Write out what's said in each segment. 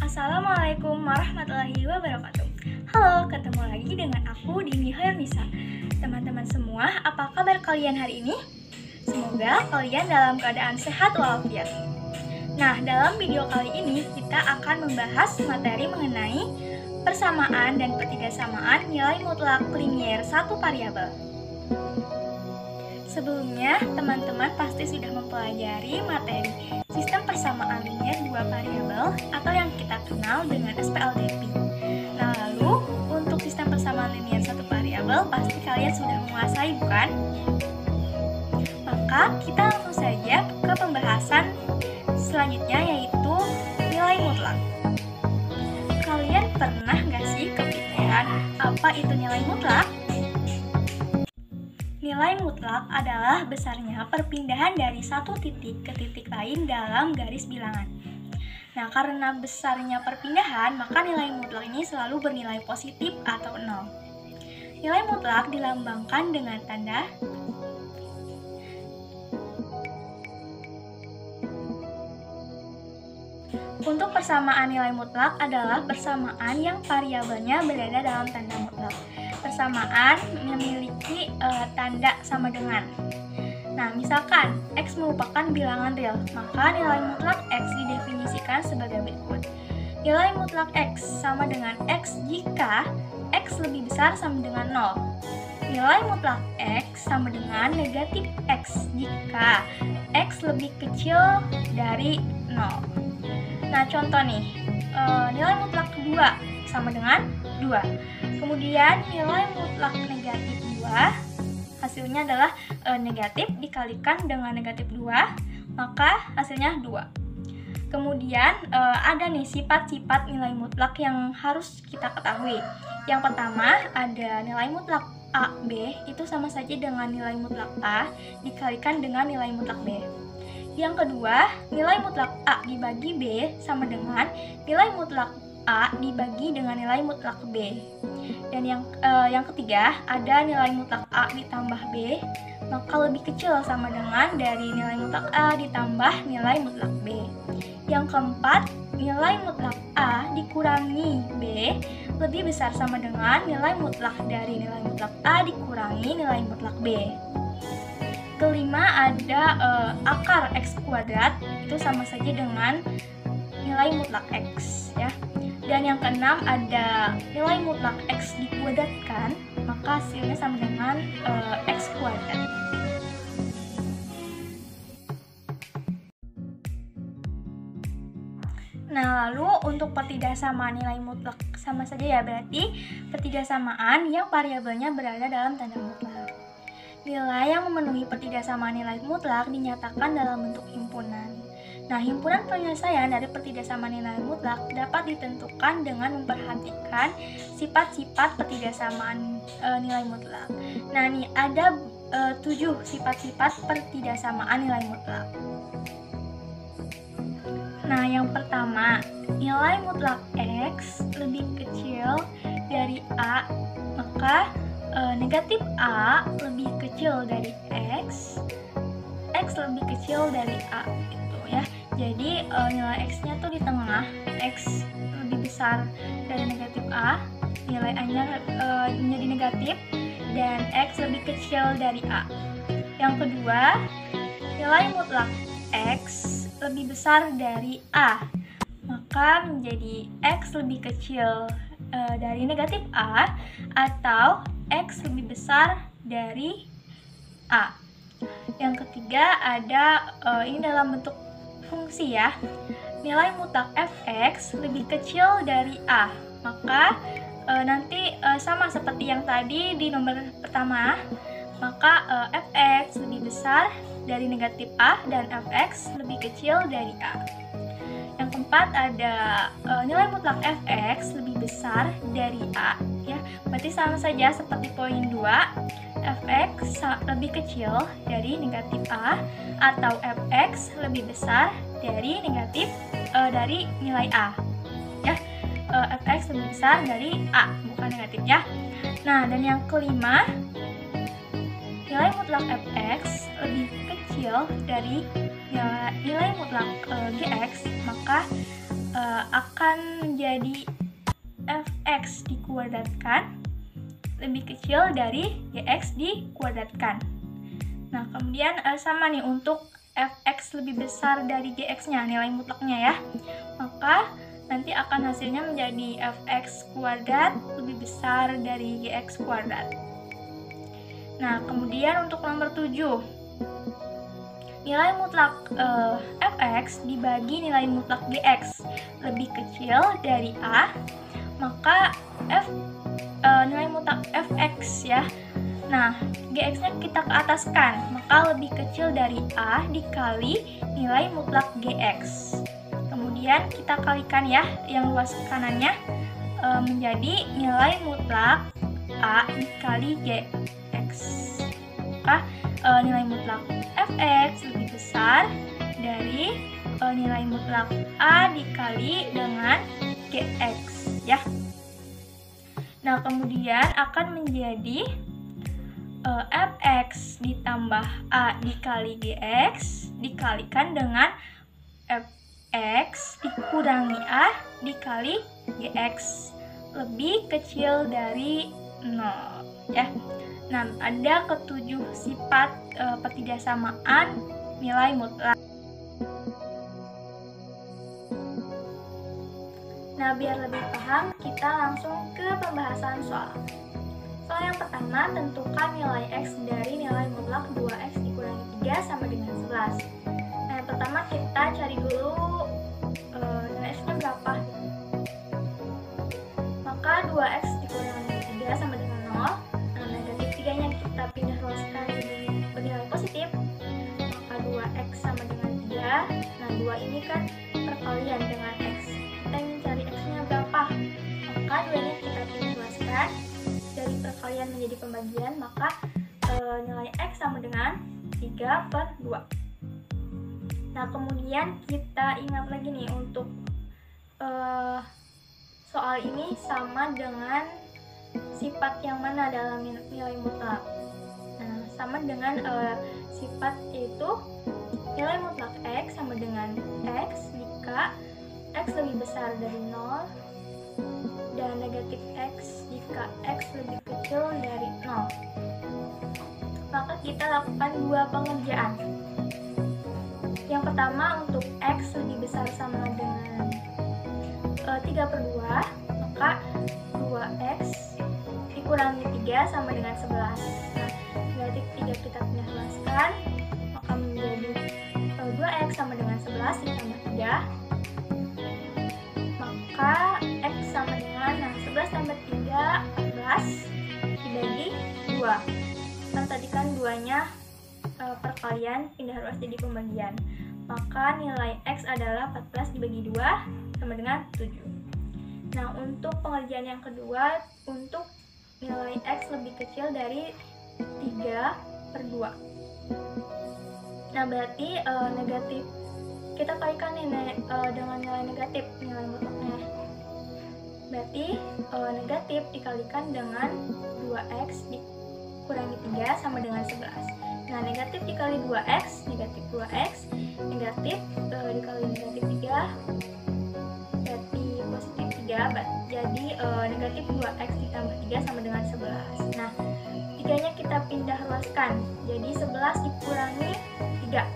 Assalamualaikum warahmatullahi wabarakatuh. Halo, ketemu lagi dengan aku Dini Hairnisa. Teman-teman semua, apa kabar kalian hari ini? Semoga kalian dalam keadaan sehat walafiat. Nah, dalam video kali ini kita akan membahas materi mengenai persamaan dan pertidaksamaan nilai mutlak linier satu variabel. Sebelumnya, teman-teman pasti sudah mempelajari materi sistem persamaan linier dua variabel atau yang kita kenal dengan SPLDP. Nah, lalu untuk sistem persamaan linier satu variabel pasti kalian sudah menguasai, bukan? Maka kita langsung saja ke pembahasan selanjutnya, yaitu nilai mutlak. Kalian pernah nggak sih kepikiran apa itu nilai mutlak? Nilai mutlak adalah besarnya perpindahan dari satu titik ke titik lain dalam garis bilangan. Nah, karena besarnya perpindahan, maka nilai mutlak ini selalu bernilai positif atau 0. Nilai mutlak dilambangkan dengan tanda Untuk persamaan nilai mutlak adalah persamaan yang variabelnya berada dalam tanda mutlak. Persamaan memiliki tanda sama dengan. Nah, misalkan X merupakan bilangan real, maka nilai mutlak X didefinisikan sebagai berikut. Nilai mutlak X sama dengan X jika X lebih besar sama dengan 0. Nilai mutlak X sama dengan negatif X jika X lebih kecil dari 0. Nah, contoh nih, nilai mutlak 2 sama dengan 2. Kemudian nilai mutlak negatif 2 hasilnya adalah negatif dikalikan dengan negatif 2, maka hasilnya 2. Kemudian ada nih sifat-sifat nilai mutlak yang harus kita ketahui. Yang pertama ada nilai mutlak A, B itu sama saja dengan nilai mutlak A dikalikan dengan nilai mutlak B. Yang kedua, nilai mutlak A dibagi B sama dengan nilai mutlak A dibagi dengan nilai mutlak B. Dan yang ketiga, ada nilai mutlak A ditambah B, maka lebih kecil sama dengan dari nilai mutlak A ditambah nilai mutlak B. Yang keempat, nilai mutlak A dikurangi B lebih besar sama dengan nilai mutlak dari nilai mutlak A dikurangi nilai mutlak B. Kelima, ada akar X kuadrat itu sama saja dengan nilai mutlak X ya. Dan yang keenam ada nilai mutlak X dikuadratkan, maka hasilnya sama dengan X kuadrat. Nah, lalu untuk pertidaksamaan nilai mutlak sama saja ya, berarti pertidaksamaan yang variabelnya berada dalam tanda mutlak. Nilai yang memenuhi pertidaksamaan nilai mutlak dinyatakan dalam bentuk himpunan. Nah, himpunan penyelesaian dari pertidaksamaan nilai mutlak dapat ditentukan dengan memperhatikan sifat-sifat pertidaksamaan nilai mutlak. Nah, ini ada 7 sifat-sifat pertidaksamaan nilai mutlak. Nah, yang pertama, nilai mutlak X lebih kecil dari A, maka negatif A lebih kecil dari X lebih kecil dari A gitu ya. Jadi nilai X-nya tuh di tengah, X lebih besar dari negatif A, nilai A-nya menjadi negatif, dan X lebih kecil dari A. Yang kedua, nilai mutlak X lebih besar dari A, maka menjadi X lebih kecil dari negatif A atau X lebih besar dari A. Yang ketiga ada ini dalam bentuk fungsi ya. Nilai mutlak fx lebih kecil dari A, maka nanti sama seperti yang tadi di nomor pertama, maka fx lebih besar dari negatif A dan fx lebih kecil dari A. Yang keempat ada nilai mutlak fx lebih besar dari A ya. Berarti sama saja seperti poin 2, fx lebih kecil dari negatif A atau fx lebih besar dari negatif dari nilai A ya. Fx lebih besar dari A, bukan negatif ya. Nah, dan yang kelima, nilai mutlak fx lebih kecil dari nilai mutlak gx, maka akan menjadi fx dikuadratkan lebih kecil dari gx dikuadratkan. Nah, kemudian sama nih untuk fx lebih besar dari gx-nya, nilai mutlaknya ya. Maka nanti akan hasilnya menjadi fx kuadrat lebih besar dari gx kuadrat. Nah, kemudian untuk nomor 7, nilai mutlak fx dibagi nilai mutlak gx lebih kecil dari a, maka nilai mutlak fx ya. Nah, gx-nya kita ke ataskan, maka lebih kecil dari a dikali nilai mutlak gx. Kemudian kita kalikan ya, yang luas kanannya menjadi nilai mutlak a dikali gx. Maka nilai mutlak fx lebih besar dari nilai mutlak a dikali dengan gx ya. Nah, kemudian akan menjadi fx ditambah a dikali gx dikalikan dengan fx dikurangi a dikali gx lebih kecil dari 0 ya. Nah, ada ketujuh sifat pertidaksamaan nilai mutlak. Nah, biar lebih paham, kita langsung ke pembahasan soal. Soal yang pertama, tentukan nilai x dari nilai mutlak 2x dikurangi 3 sama dengan 11. Nah, yang pertama kita cari dulu nilai x-nya berapa. Maka 2x dikurangi 3 sama dengan 0. Nah, negatif 3-nya kita pindah ruaskan jadi bernilai positif. Maka 2x sama dengan 3. Nah, 2 ini kan perkalian dengan x. Kita ingin cari x-nya berapa. Maka 2-nya kita pindah ruaskan dari perkalian menjadi pembagian, maka nilai x sama dengan 3/2. Nah, kemudian kita ingat lagi nih untuk soal ini sama dengan sifat yang mana dalam nilai mutlak. Nah, sama dengan sifat yaitu nilai mutlak x sama dengan x jika x lebih besar dari 0 dan negatif x jika x lebih kecil dari 0. Maka kita lakukan dua pengerjaan. Yang pertama, untuk x lebih besar sama dengan 3/2, maka 2x dikurangi 3 sama dengan 11. Nah, negatif 3 kita pindah luaskan, maka menjadi 2x sama dengan 11 ditambah 3. Maka x sama dengan 11 tambah 3, 14 dibagi 2. Kan tadi kan 2-nya perkalian, pindah ruas jadi pembagian. Maka nilai x adalah 14 dibagi 2 sama dengan 7. Nah, untuk pengerjaan yang kedua, untuk nilai x lebih kecil dari 3/2. Nah, berarti negatif kita kalikan ini dengan nilai negatif, nilai mutlaknya. Berarti negatif dikalikan dengan 2x dikurangi 3 sama dengan 11. Nah, negatif dikali 2x, negatif 2x, negatif dikali negatif 3, berarti positif 3, jadi negatif 2x ditambah 3 sama dengan 11. Nah, 3-nya kita pindah ruaskan, jadi 11 dikurangi 3.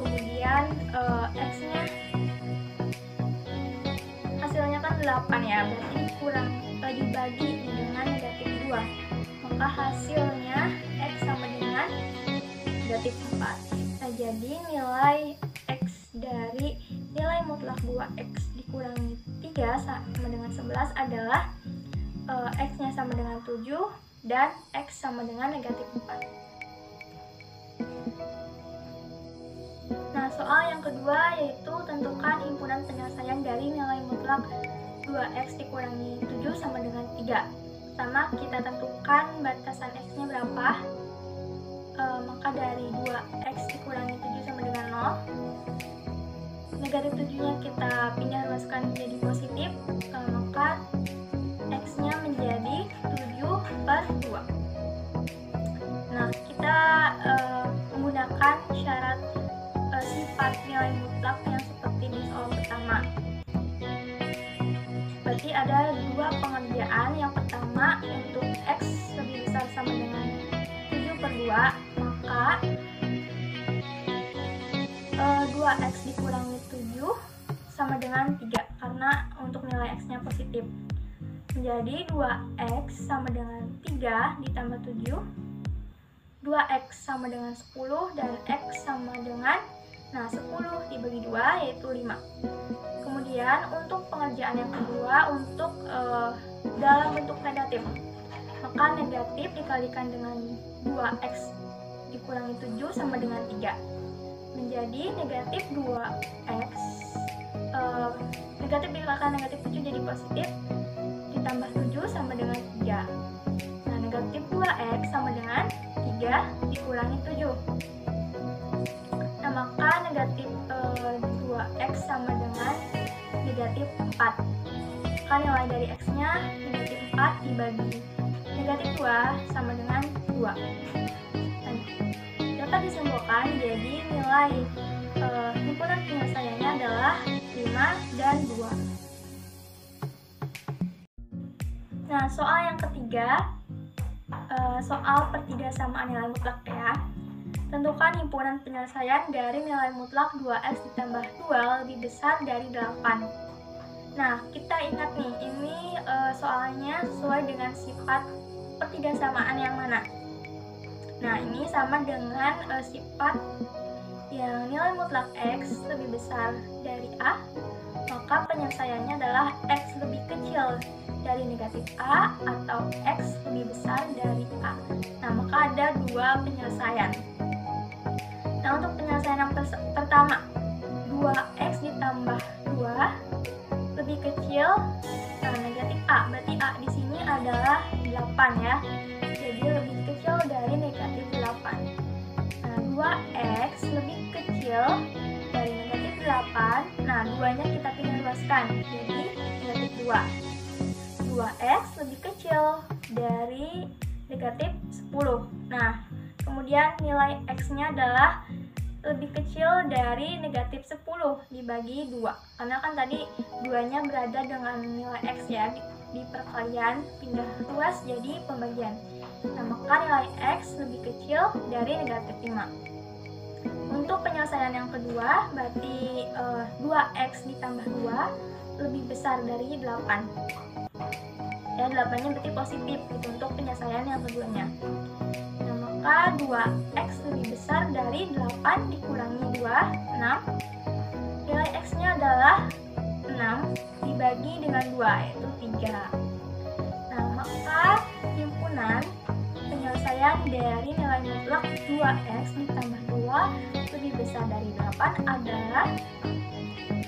Kemudian x-nya hasilnya kan 8 ya, berarti dibagi dengan negatif 2. Maka hasilnya x sama dengan negatif 4. Nah, jadi nilai x dari nilai mutlak 2x dikurangi 3 sama dengan 11 adalah x-nya sama dengan 7 dan x sama dengan negatif 4. Nah, soal yang kedua yaitu tentukan himpunan penyelesaian dari nilai mutlak 2x dikurangi 7 sama dengan 3. Pertama, kita tentukan batasan x-nya berapa. Maka dari 2x dikurangi 7 sama dengan 0. Negatif 7-nya kita pindah ruaskan menjadi positif, maka x-nya menjadi 7/2. Nah, kita menggunakan syarat sifat nilai mutlak yang seperti di soal pertama. berarti ada dua pengerjaan. Yang pertama, untuk X lebih besar sama dengan 7/2, maka 2X dikurangi 7 sama dengan 3, karena untuk nilai X-nya positif. Menjadi 2X sama dengan 3 ditambah 7, 2X sama dengan 10, dan X sama dengan 10 dibagi 2 yaitu 5. Kemudian untuk pengerjaan yang kedua, untuk dalam bentuk negatif, maka negatif dikalikan dengan 2X dikurangi 7 sama dengan 3, menjadi negatif 2X, negatif dikalikan negatif 7 jadi positif, ditambah 7 sama dengan 3. Nah, negatif 2X sama dengan 3 dikurangi 7. Nah, maka negatif 2X sama dengan negatif 4. Maka nilai dari X-nya negatif 4 dibagi negatif 2 sama dengan 2. Nah, dapat disimpulkan jadi nilai himpunan penyelesaiannya adalah 5 dan 2. Nah, soal yang ketiga, soal pertidasamaan nilai mutlak ya. Tentukan himpunan penyelesaian dari nilai mutlak 2X ditambah 2 lebih besar dari 8. Nah, kita ingat nih, ini soalnya sesuai dengan sifat pertidasamaan yang mana? Nah, ini sama dengan sifat yang nilai mutlak X lebih besar dari A, maka penyelesaiannya adalah X lebih kecil dari negatif A atau X lebih besar dari A. Nah, maka ada dua penyelesaian. Nah, untuk penyelesaian yang pertama, 2X ditambah 2 lebih kecil negatif A. Berarti A di sini adalah 8 ya. Jadi lebih kecil dari negatif 8. Nah, 2X lebih kecil dari negatif 8. Nah, 2-nya kita pindah luaskan. Jadi negatif 2. 2X lebih kecil dari negatif 10. Nah, kemudian nilai X-nya adalah lebih kecil dari negatif 10 dibagi 2. Karena kan tadi 2-nya berada dengan nilai X ya, di perkalian pindah luas jadi pembagian. Nah, maka nilai X lebih kecil dari negatif 5. Untuk penyelesaian yang kedua, berarti 2X ditambah 2 lebih besar dari 8. Ya, 8-nya berarti positif gitu untuk penyelesaian yang keduanya. Nah, maka 2X lebih besar dari 8 dikurangi 2, 6. Nilai X-nya adalah 6 dibagi dengan 2, yaitu 3. Nah, maka himpunan penyelesaian dari nilai mutlak 2X ditambah 2 lebih besar dari 8 adalah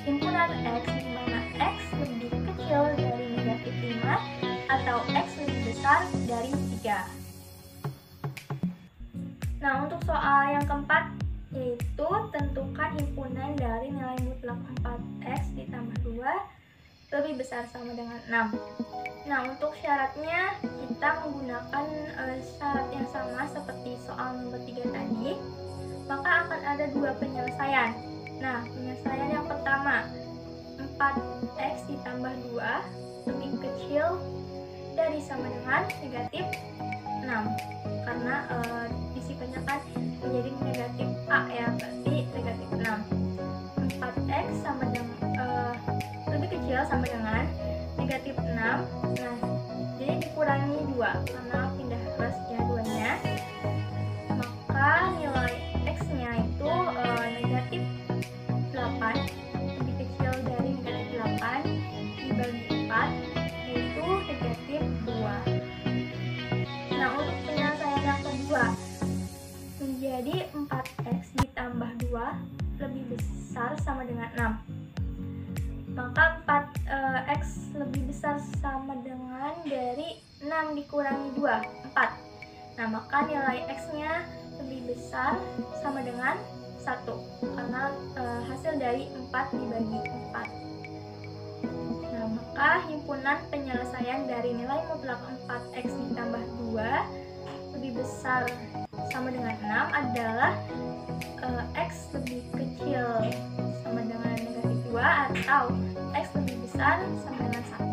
himpunan X di mana X lebih kecil dari negatif 5 atau X lebih besar dari 3. Nah, untuk soal yang keempat, yaitu tentukan himpunan dari nilai mutlak 4X ditambah 2 lebih besar sama dengan 6. Nah, untuk syaratnya kita menggunakan syarat yang sama seperti soal nomor 3 tadi, maka akan ada dua penyelesaian. Nah, penyelesaian yang pertama, 4X ditambah 2 lebih kecil dari sama dengan negatif 6, karena disipannya kan menjadi negatif A ya, berarti negatif 6. 4X sama dengan lebih kecil sama dengan negatif 6. Nah, jadi dikurangi 2 karena pindah luasnya 2-nya, maka nilai X-nya itu negatif 8 lebih kecil dari negatif 8 dibagi 4, yaitu negatif 2. Nah, untuk penyelesaian yang kedua, menjadi 4X ditambah 2 lebih besar sama dengan 6. Maka 4X lebih besar sama dengan dari 6 dikurangi 2, 4. Nah, maka nilai X-nya lebih besar sama dengan 1, karena hasil dari 4 dibagi 4. Nah, maka himpunan penyelesaian dari nilai mutlak 4X ditambah 2 lebih besar sama dengan 6 adalah X lebih kecil sama dengan negatif 2 atau X lebih besar sama dengan 1.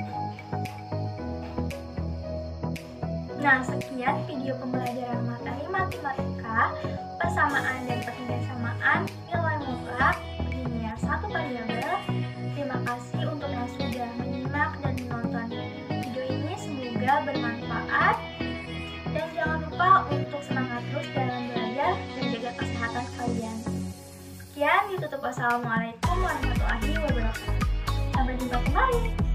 Nah, sekian video pembelajaran materi matematika, persamaan dan persamaan nilai mutlak linear satu variabel. Terima kasih untuk yang sudah menyimak dan menonton video ini, semoga bermanfaat. Dan jangan lupa untuk semangat terus dalam belajar dan jaga kesehatan kalian. Sekian, ditutup. Wassalamualaikum warahmatullahi wabarakatuh. Sampai jumpa kembali.